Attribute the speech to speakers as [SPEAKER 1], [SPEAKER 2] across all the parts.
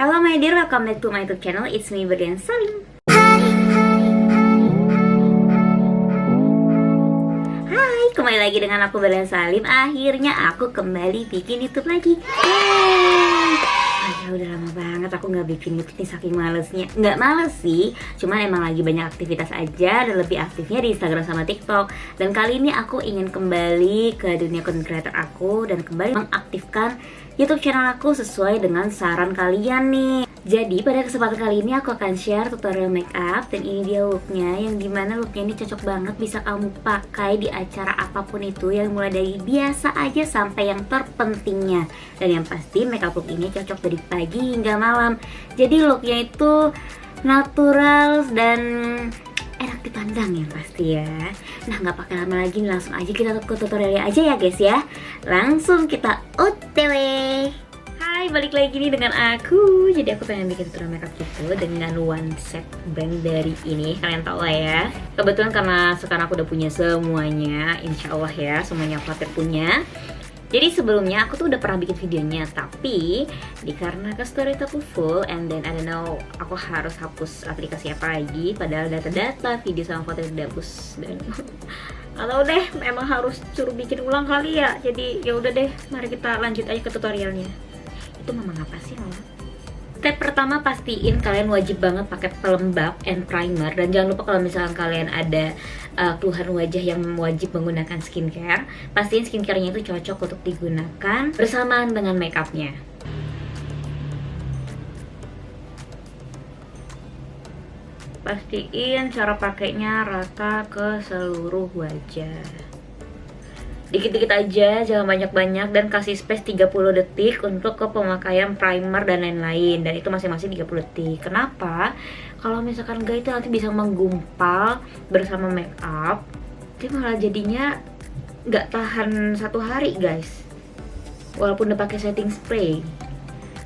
[SPEAKER 1] Halo my dear, welcome back to my YouTube channel. It's me Berlian Salim. Hai, kembali lagi dengan aku Berlian Salim. Akhirnya aku kembali bikin YouTube lagi. Ya udah lama banget aku nggak bikin YouTube nih, saking malesnya. Nggak males sih, cuman emang lagi banyak aktivitas aja dan lebih aktifnya di Instagram sama TikTok. Dan kali ini aku ingin kembali ke dunia content creator aku dan kembali mengaktifkan YouTube channel aku sesuai dengan saran kalian nih. Jadi pada kesempatan kali ini aku akan share tutorial makeup, dan ini dia looknya, yang dimana looknya ini cocok banget bisa kamu pakai di acara apapun itu, yang mulai dari biasa aja sampai yang terpentingnya. Dan yang pasti makeup look ini cocok dari pagi hingga malam. Jadi looknya itu natural dan enak dipandang ya pasti ya. Nah nggak pakai lama lagi nih, langsung aja kita ke tutorialnya aja ya guys ya. Langsung kita OTW. Hai, balik lagi nih dengan aku. Jadi aku pengen bikin tutorial makeup gitu dengan one set brand dari ini, kalian tau lah ya. Kebetulan karena sekarang aku udah punya semuanya, insya Allah ya, semuanya aku hampir punya. Jadi sebelumnya aku tuh udah pernah bikin videonya, tapi dikarenakan storage aku full, and then I don't know, aku harus hapus aplikasi apa lagi, padahal data-data video sama foto udah dihapus. Dan atau deh, memang harus suruh bikin ulang kali ya. Jadi ya udah deh, mari kita lanjut aja ke tutorialnya. Itu mama apa sih mama? Step pertama, pastiin kalian wajib banget pakai pelembab and primer. Dan jangan lupa kalau misalkan kalian ada keluhan wajah yang wajib menggunakan skincare, pastiin skincarenya itu cocok untuk digunakan bersamaan dengan makeupnya. Pastiin cara pakainya rata ke seluruh wajah. Dikit-dikit aja, jangan banyak-banyak, dan kasih space 30 detik untuk ke pemakaian primer dan lain-lain. Dan itu masing-masing 30 detik. Kenapa? Kalau misalkan enggak, itu nanti bisa menggumpal bersama makeup. Dia malah jadinya nggak tahan 1 hari guys. Walaupun udah pakai setting spray.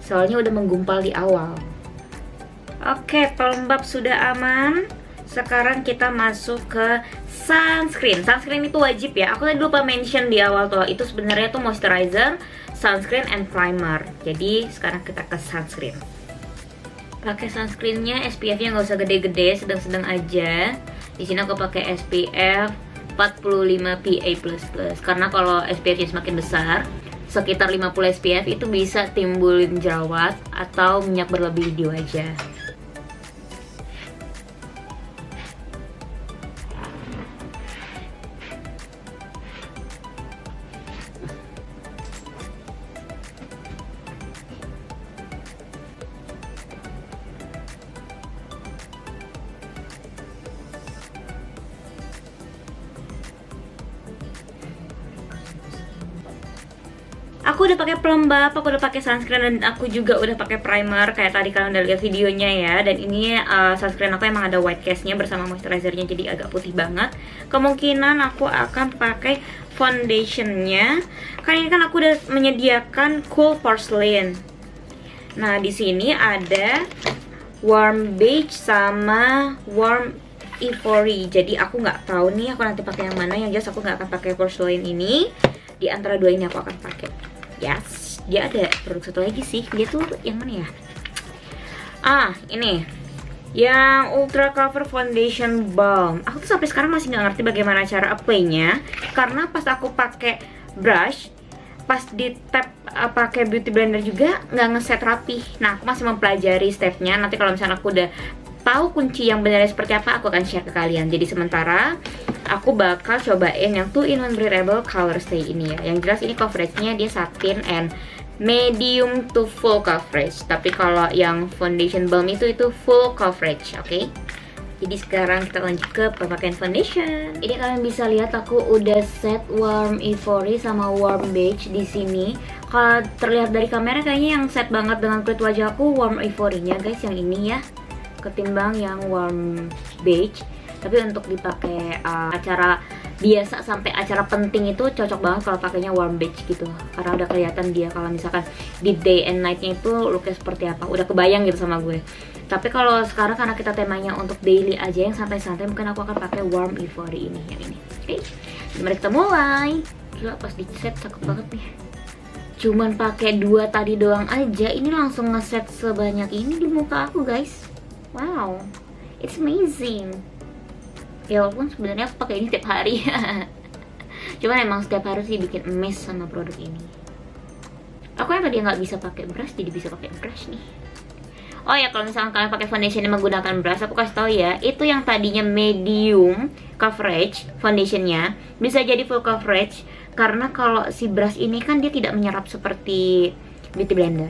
[SPEAKER 1] Soalnya udah menggumpal di awal. Oke, pelembab sudah aman. Sekarang kita masuk ke sunscreen. Sunscreen itu wajib ya. Aku tadi lupa mention di awal tuh. Itu sebenarnya tuh moisturizer, sunscreen, and primer. Jadi sekarang kita ke sunscreen. Pakai sunscreennya SPF-nya nggak usah gede-gede, sedang-sedang aja. Di sini aku pakai SPF 45 PA++. Karena kalau SPF-nya semakin besar, sekitar 50 SPF, itu bisa timbulin jerawat atau minyak berlebih di wajah. Aku udah pakai pelembab, aku udah pakai sunscreen, dan aku juga udah pakai primer kayak tadi kalian udah lihat videonya ya. Dan ini sunscreen aku emang ada white cast-nya bersama moisturizernya, jadi agak putih banget. Kemungkinan aku akan pakai foundationnya. Karena ini kan aku udah menyediakan Cool Porcelain. Nah di sini ada warm beige sama warm ivory. Jadi aku nggak tahu nih aku nanti pakai yang mana. Yang jelas aku nggak akan pakai porcelain ini. Di antara dua ini aku akan pakai. Yes, dia ada produk satu lagi sih. Dia tuh yang mana ya? Ini yang Ultra Cover Foundation Balm. Aku tuh sampai sekarang masih nggak ngerti bagaimana cara apply-nya, karena pas aku pakai brush, pas di tap pakai beauty blender juga nggak ngeset rapi. Nah, aku masih mempelajari stepnya. Nanti kalau misalnya aku udah tahu kunci yang benarnya seperti apa, aku akan share ke kalian. Jadi sementara aku bakal cobain yang 2-in-1 Breathable Color Stay ini ya. Yang jelas ini coveragenya dia satin and medium to full coverage. Tapi kalau yang foundation balm itu full coverage, oke? Jadi sekarang kita lanjut ke pemakaian foundation. Ini kalian bisa lihat aku udah set warm ivory sama warm beige di sini. Kalau terlihat dari kamera kayaknya yang set banget dengan kulit wajah aku warm ivory-nya guys, yang ini ya, ketimbang yang warm beige. Tapi untuk dipakai acara biasa sampai acara penting itu cocok banget kalau pakainya warm beige gitu, karena udah kelihatan dia kalau misalkan di day and night-nya itu looknya seperti apa, udah kebayang gitu sama gue. Tapi kalau sekarang karena kita temanya untuk daily aja yang santai-santai, mungkin aku akan pakai warm ivory ini, yang ini. Oke, mari kita mulai. Gila, pas di set cakep banget nih. cuman pakai 2 tadi doang aja, ini langsung ngeset sebanyak ini di muka aku guys. Wow, it's amazing. Ya walaupun sebenarnya aku pakai ini tiap hari. Cuman emang setiap hari sih bikin emes sama produk ini. Aku yang tadi nggak bisa pakai brush jadi bisa pakai brush nih. Oh ya, kalau misalkan kalian pakai foundation yang menggunakan brush, aku kasih tahu ya, itu yang tadinya medium coverage foundationnya bisa jadi full coverage, karena kalau si brush ini kan dia tidak menyerap seperti beauty blender.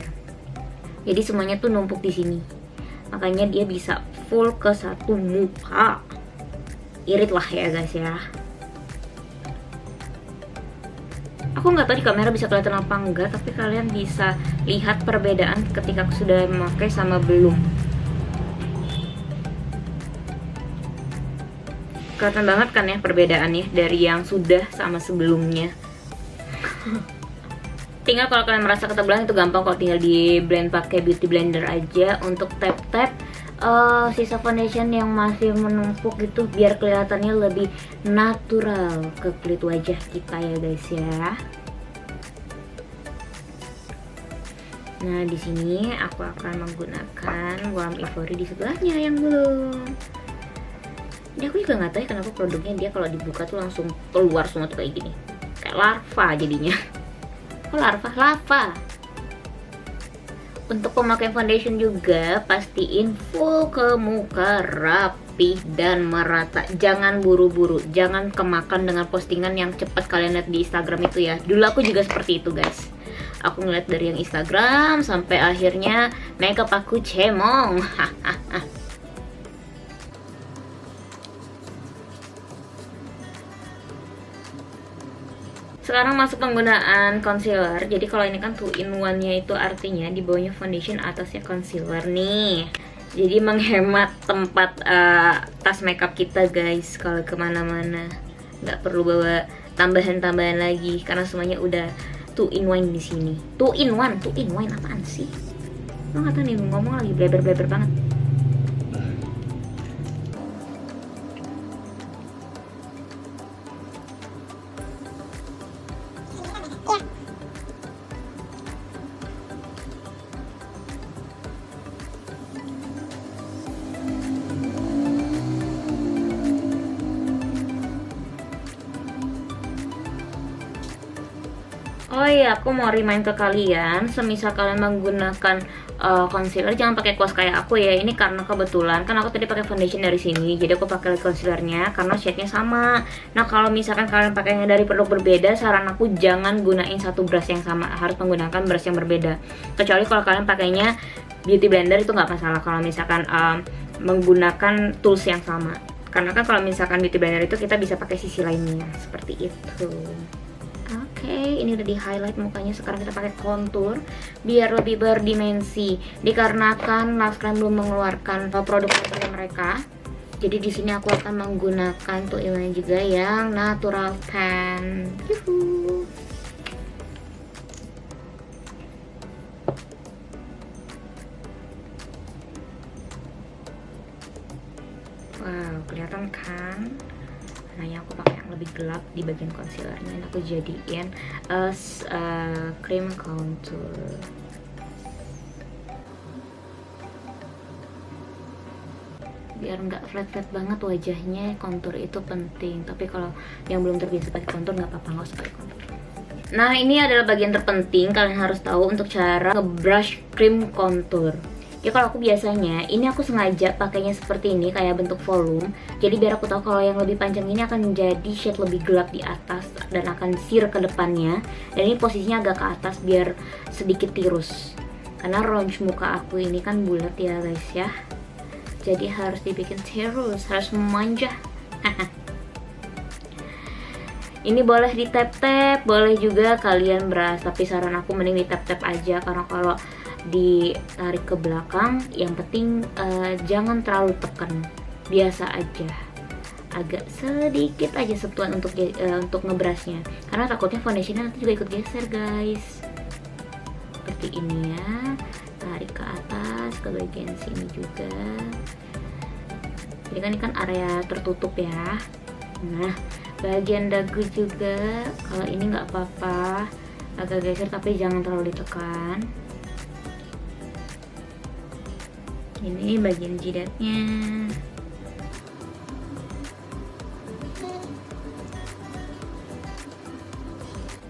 [SPEAKER 1] Jadi semuanya tuh numpuk di sini. Makanya dia bisa full ke satu muka. Irit lah ya guys ya. Aku nggak tahu di kamera bisa kelihatan apa enggak, tapi kalian bisa lihat perbedaan ketika aku sudah memakai sama belum. Kelihatan banget kan ya perbedaannya dari yang sudah sama sebelumnya. Tinggal kalau kalian merasa ketebalan itu gampang kok, tinggal di blend pakai beauty blender aja untuk tap-tap sisa foundation yang masih menumpuk gitu, biar kelihatannya lebih natural ke kulit wajah kita ya guys ya. Nah di sini aku akan menggunakan Warm Ivory di sebelahnya yang belum. Ini aku juga nggak tahu ya kenapa produknya dia kalau dibuka tuh langsung keluar semua tuh kayak gini, kayak larva jadinya. Kok larva? Lava. Untuk pemakaian foundation juga pastiin full ke muka, rapi dan merata. Jangan buru-buru, jangan kemakan dengan postingan yang cepat kalian lihat di Instagram itu ya. Dulu aku juga seperti itu guys. Aku ngeliat dari yang Instagram sampai akhirnya makeup aku cemong. Sekarang masuk penggunaan concealer. Jadi kalau ini kan 2-in-1 nya itu artinya di bawahnya foundation, atasnya concealer nih. Jadi menghemat tempat tas makeup kita guys. Kalau kemana-mana nggak perlu bawa tambahan-tambahan lagi karena semuanya udah 2-in-1 di sini. 2-in-1 apaan sih? Lo nggak tahu nih, ngomong lagi bleber-bleber banget. Oh iya, aku mau remind ke kalian, semisal kalian menggunakan concealer, jangan pakai kuas kayak aku ya. Ini karena kebetulan kan aku tadi pakai foundation dari sini, jadi aku pakai concealernya karena shade-nya sama. Nah kalau misalkan kalian pakainya dari produk berbeda, saran aku jangan gunain satu brush yang sama, harus menggunakan brush yang berbeda. Kecuali kalau kalian pakainya beauty blender itu nggak masalah kalau misalkan menggunakan tools yang sama. Karena kan kalau misalkan beauty blender itu kita bisa pakai sisi lainnya seperti itu. Oke, ini udah di highlight mukanya. Sekarang kita pakai contour biar lebih berdimensi. Dikarenakan Lush Creme belum mengeluarkan produk contour mereka, jadi di sini aku akan menggunakan tuh ini juga yang natural tan. Yuhu. Wow, kelihatan kan? Nah, yang aku pakai yang lebih gelap di bagian concealernya, dan aku jadiin cream contour. Biar nggak flat-flat banget wajahnya, contour itu penting. Tapi kalau yang belum terbiasa pakai contour nggak apa-apa, nggak usah pakai contour. Nah, ini adalah bagian terpenting kalian harus tahu untuk cara nge-brush cream contour. Ya kalau aku biasanya, ini aku sengaja pakainya seperti ini, kayak bentuk volume. Jadi biar aku tahu kalau yang lebih panjang ini akan menjadi shade lebih gelap di atas dan akan sheer ke depannya. Dan ini posisinya agak ke atas biar sedikit tirus. Karena ronge muka aku ini kan bulat ya guys ya. Jadi harus dibikin tirus, harus memanjang. Ini boleh di tap-tap, boleh juga kalian beras. Tapi saran aku mending di tap-tap aja, karena kalau ditarik ke belakang, yang penting jangan terlalu tekan, biasa aja, agak sedikit aja sentuhan untuk ngebrasnya, karena takutnya foundationnya nanti juga ikut geser guys. Seperti ini ya, tarik ke atas ke bagian sini juga. Jadi kan ini kan area tertutup ya. Nah bagian dagu juga, kalau ini nggak apa-apa, agak geser tapi jangan terlalu ditekan. Ini bagian jidatnya.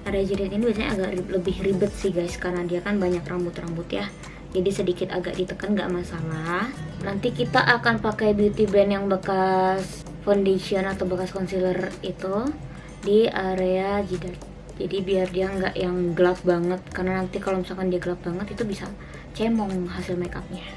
[SPEAKER 1] Area jidat ini biasanya agak lebih ribet sih guys, karena dia kan banyak rambut-rambut ya. Jadi sedikit agak ditekan nggak masalah. Nanti kita akan pakai beauty blend yang bekas foundation atau bekas concealer itu di area jidat. Jadi biar dia nggak yang gelap banget, karena nanti kalau misalkan dia gelap banget itu bisa cemong hasil makeupnya.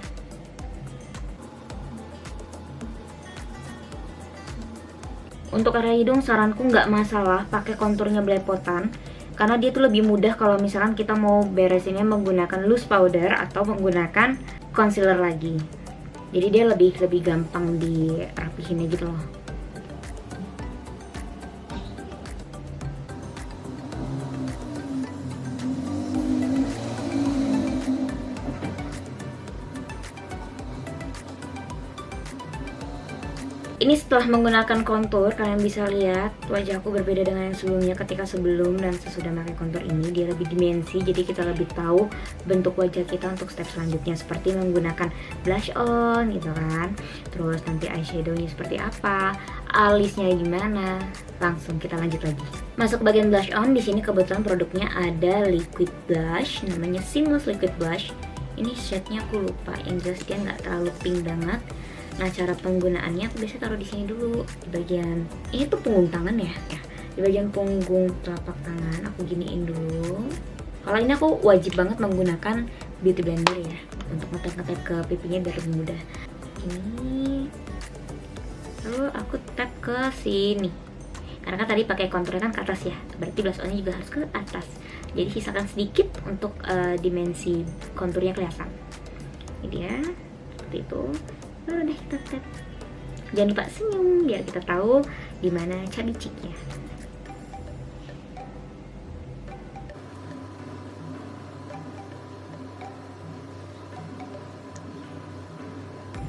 [SPEAKER 1] Untuk area hidung saranku nggak masalah pakai konturnya belepotan, karena dia tuh lebih mudah kalau misalkan kita mau beresinnya menggunakan loose powder atau menggunakan concealer lagi. Jadi dia lebih gampang dirapihinnya gitu loh. Ini setelah menggunakan kontur, kalian bisa lihat wajahku berbeda dengan yang sebelumnya. Ketika sebelum dan sesudah pakai kontur ini, dia lebih dimensi, jadi kita lebih tahu bentuk wajah kita untuk step selanjutnya, seperti menggunakan blush on gitu kan. Terus nanti eyeshadownya seperti apa, alisnya gimana. Langsung kita lanjut lagi. Masuk bagian blush on, di sini kebetulan produknya ada liquid blush, namanya Seamless Liquid Blush. Ini shade-nya aku lupa, yang jelas dia nggak terlalu pink banget. Nah, cara penggunaannya aku biasa taruh di sini dulu, di bagian ini tuh punggung tangan ya, di bagian punggung telapak tangan aku giniin dulu. Kalau ini aku wajib banget menggunakan beauty blender ya, untuk ngetep-ngetep ke pipinya biar lebih mudah. Ini, lalu aku tap ke sini, karena kan tadi pakai konturnya kan ke atas ya, berarti blush on-nya juga harus ke atas. Jadi sisakan sedikit untuk dimensi konturnya kelihatan. Ini dia, seperti itu. Baru deh kita tap. Jangan lupa senyum biar kita tahu dimana chubby cheeknya.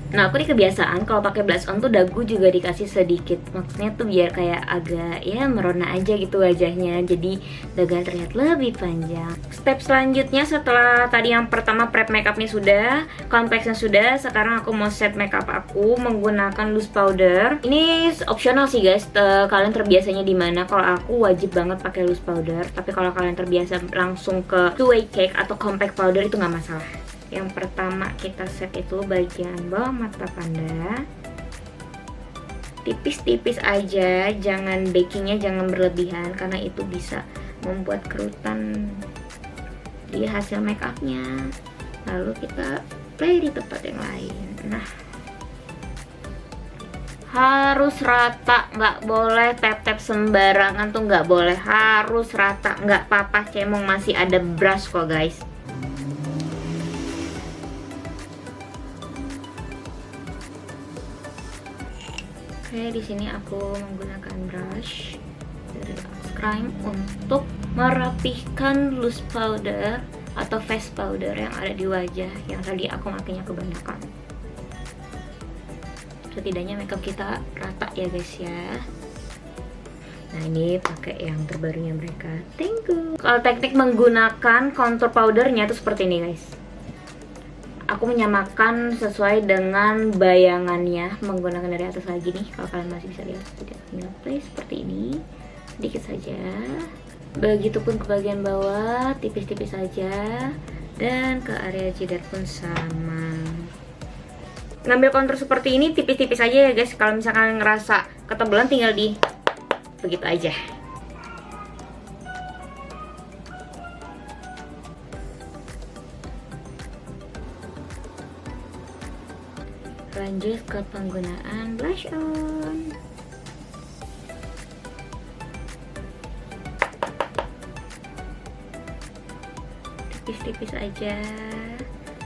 [SPEAKER 1] Nah, aku nih kebiasaan kalau pakai blush on tuh dagu juga dikasih sedikit. Maksudnya tuh biar kayak agak ya merona aja gitu wajahnya. Jadi dagunya terlihat lebih panjang. Step selanjutnya setelah tadi yang pertama prep makeupnya sudah, complexion sudah, sekarang aku mau set makeup aku menggunakan loose powder. Ini optional sih guys. Kalian terbiasanya di mana? Kalau aku wajib banget pakai loose powder. Tapi kalau kalian terbiasa langsung ke two-way cake atau compact powder itu nggak masalah. Yang pertama kita set itu bagian bawah mata panda, tipis-tipis aja, jangan bakingnya jangan berlebihan karena itu bisa membuat kerutan di hasil makeupnya. Lalu kita play di tempat yang lain. Nah, harus rata, nggak boleh tap-tap sembarangan tuh nggak boleh, harus rata, nggak apa-apa cemong, masih ada brush kok guys. Oke, di sini aku menggunakan brush dari Crime untuk merapihkan loose powder atau face powder yang ada di wajah yang tadi aku makainya kebanyakan. Setidaknya makeup kita rata ya guys ya. Nah, ini pakai yang terbarunya mereka. Thank you. Kalau teknik menggunakan contour powdernya itu seperti ini guys. Aku menyamakan sesuai dengan bayangannya, menggunakan dari atas lagi nih. Kalau kalian masih bisa lihat, tinggal play seperti ini, sedikit saja. Begitupun ke bagian bawah, tipis-tipis saja, dan ke area jidat pun sama. Ngambil kontur seperti ini tipis-tipis aja ya guys. Kalau misalkan ngerasa ketebalan tinggal di begitu aja. Lanjut ke penggunaan blush on. Tipis-tipis aja.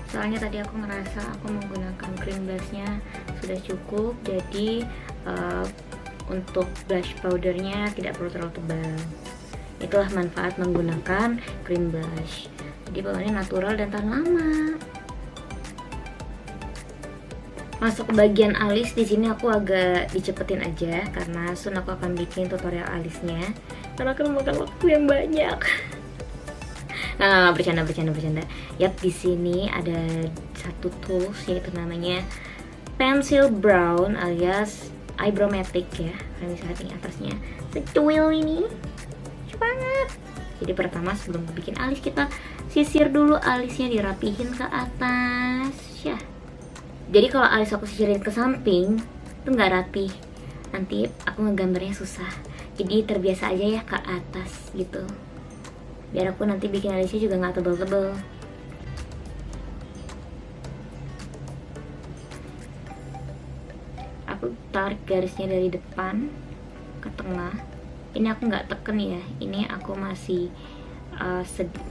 [SPEAKER 1] Soalnya tadi aku ngerasa aku menggunakan cream blushnya sudah cukup, jadi untuk blush powdernya tidak perlu terlalu tebal. Itulah manfaat menggunakan cream blush. Jadi bawaannya natural dan tahan lama. Masuk ke bagian alis, di sini aku agak dicepetin aja karena soon aku akan bikin tutorial alisnya. Karena akan memakan waktu yang banyak. Nah, bercanda. Yap, di sini ada satu tools yaitu namanya pencil brown alias eyebrow matic ya. Kalian bisa lihat ini atasnya secuil ini, lucu banget. Jadi pertama sebelum bikin alis kita sisir dulu alisnya, dirapihin ke atas ya. Jadi kalau alis aku sisirin ke samping itu nggak rapi, nanti aku ngegambarnya susah. Jadi terbiasa aja ya ke atas gitu, biar aku nanti bikin alisnya juga nggak tebel-tebel. Aku tarik garisnya dari depan ke tengah. Ini aku nggak teken ya, ini aku masih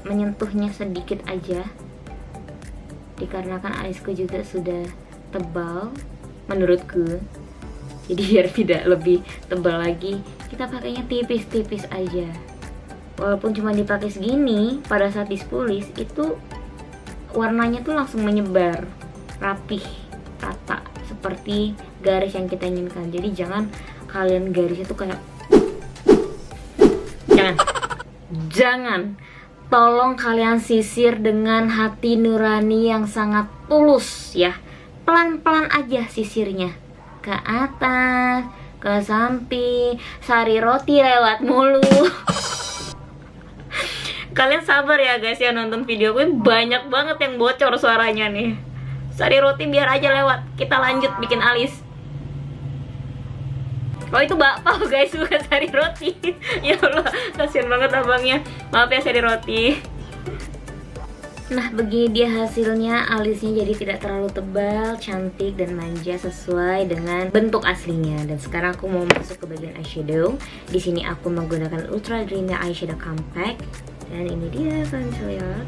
[SPEAKER 1] menyentuhnya sedikit aja, dikarenakan alisku juga sudah tebal menurutku. Jadi biar tidak lebih tebal lagi, kita pakainya tipis-tipis aja. Walaupun cuma dipakai segini, pada saat dispulis itu warnanya tuh langsung menyebar, rapih, rata, seperti garis yang kita inginkan. Jadi jangan kalian garisnya tuh kayak jangan, tolong kalian sisir dengan hati nurani yang sangat tulus ya. Pelan-pelan aja sisirnya, ke atas, ke samping. Sari roti lewat mulu. Kalian sabar ya guys ya, nonton video gue banyak banget yang bocor suaranya nih. Sari roti biar aja lewat, kita lanjut bikin alis. Oh itu bakpao guys, bukan sari roti. Ya Allah, kasian banget abangnya. Maaf ya sari roti. Nah begini dia hasilnya, alisnya jadi tidak terlalu tebal, cantik dan manja sesuai dengan bentuk aslinya. Dan sekarang aku mau masuk ke bagian eyeshadow. Di sini aku menggunakan Ultra Dreamy Eyeshadow Compact. Dan ini dia, kalian bisa lihat.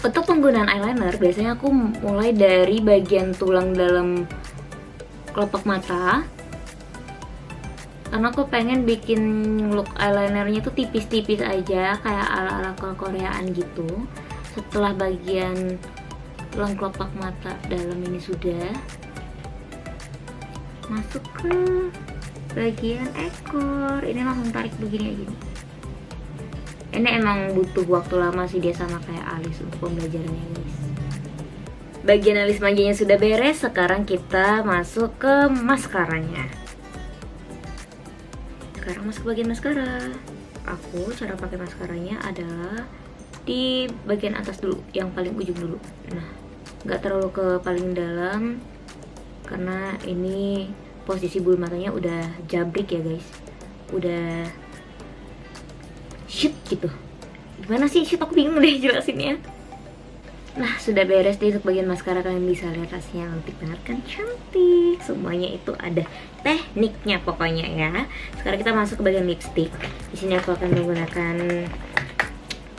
[SPEAKER 1] Untuk penggunaan eyeliner, biasanya aku mulai dari bagian tulang dalam kelopak mata, karena aku pengen bikin look eyelinernya tuh tipis-tipis aja, kayak ala-ala Koreaan gitu. Setelah bagian tulang kelopak mata dalam ini sudah, masuk ke bagian ekor. Ini langsung tarik begini aja nih. Ini emang butuh waktu lama sih dia, sama kayak alis untuk pembelajarannya guys. Bagian alis manjanya sudah beres, sekarang kita masuk ke maskaranya. Sekarang masuk ke bagian maskara. Aku cara pakai maskaranya adalah di bagian atas dulu, yang paling ujung dulu. Nah, nggak terlalu ke paling dalam, karena ini posisi bulu matanya udah jabrik ya guys, udah shoot gitu. Gimana sih shoot, aku bingung deh jelasinnya. Nah sudah beres deh untuk bagian maskara, kalian bisa lihat hasilnya cantik banget kan, cantik. Semuanya itu ada tekniknya pokoknya ya. Sekarang kita masuk ke bagian lipstick. Di sini aku akan menggunakan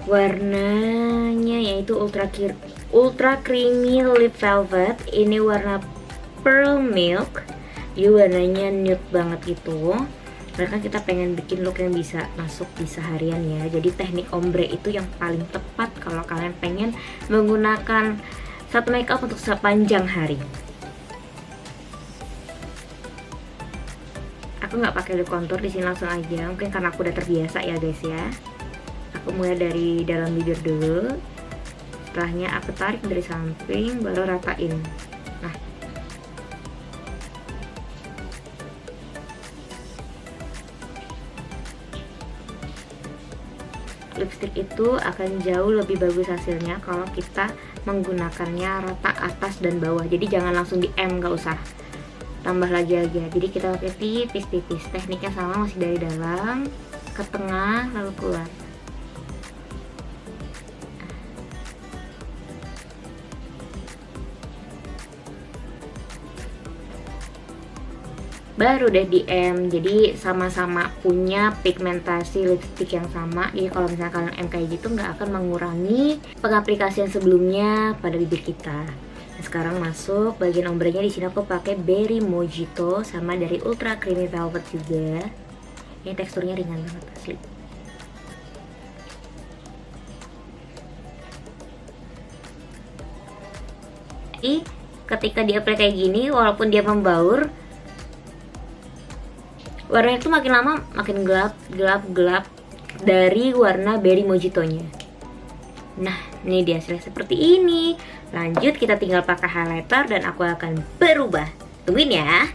[SPEAKER 1] warnanya yaitu Ultra Creamy Lip Velvet. Ini warna Pearl Milk. Jadi warnanya nude banget gitu. Karena kan kita pengen bikin look yang bisa masuk di seharian ya. Jadi teknik ombre itu yang paling tepat kalau kalian pengen menggunakan satu makeup untuk sepanjang hari. Aku nggak pakai lip contour di sini, langsung aja. Mungkin karena aku udah terbiasa ya guys ya. Aku mulai dari dalam bibir dulu. Setelahnya aku tarik dari samping, baru ratain. Nah, lipstick itu akan jauh lebih bagus hasilnya kalau kita menggunakannya rata atas dan bawah. Jadi jangan langsung di M, gak usah tambah lagi aja. Jadi kita pakai tipis-tipis. Tekniknya sama, masih dari dalam ke tengah lalu keluar. Baru deh di M. Jadi sama-sama punya pigmentasi lipstick yang sama. Jadi kalau misalnya kalian M kayak gitu nggak akan mengurangi pengaplikasian sebelumnya pada bibir kita. Nah, sekarang masuk bagian ombrenya. Di sini aku pakai Berry Mojito sama dari Ultra Creamy Velvet juga. Ini teksturnya ringan banget asli. Ketika di apply kayak gini, walaupun dia membaur, warnanya tuh makin lama makin gelap dari warna Berry Mojito-nya. Nah, ini dia hasilnya seperti ini. Lanjut kita tinggal pakai highlighter dan aku akan berubah. Tungguin ya.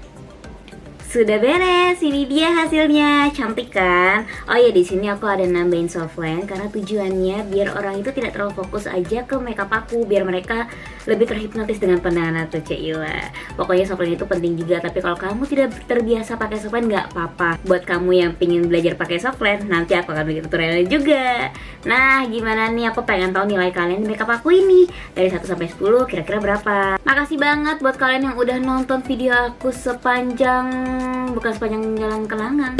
[SPEAKER 1] Sudah beres, ini dia hasilnya, cantik kan? Oh ya, di sini aku ada nambahin softline karena tujuannya biar orang itu tidak terlalu fokus aja ke makeup aku, biar mereka lebih terhipnotis dengan pandangan aku, Cila. Pokoknya softline itu penting juga, tapi kalau kamu tidak terbiasa pakai softline nggak apa-apa. Buat kamu yang pengen belajar pakai softline, nanti aku akan bikin tutorialnya juga. Nah, gimana nih? Aku pengen tahu nilai kalian di makeup aku ini dari 1 sampai 10, kira-kira berapa? Makasih banget buat kalian yang udah nonton video aku bukan sepanjang jalan kenangan,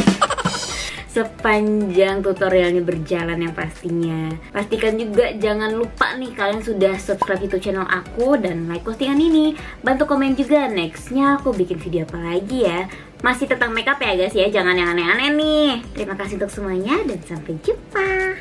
[SPEAKER 1] sepanjang tutorialnya berjalan yang pastinya. Pastikan juga jangan lupa nih kalian sudah subscribe YouTube channel aku dan like postingan ini. Bantu komen juga nextnya aku bikin video apa lagi ya. Masih tentang makeup ya guys ya, jangan yang aneh-aneh nih. Terima kasih untuk semuanya dan sampai jumpa.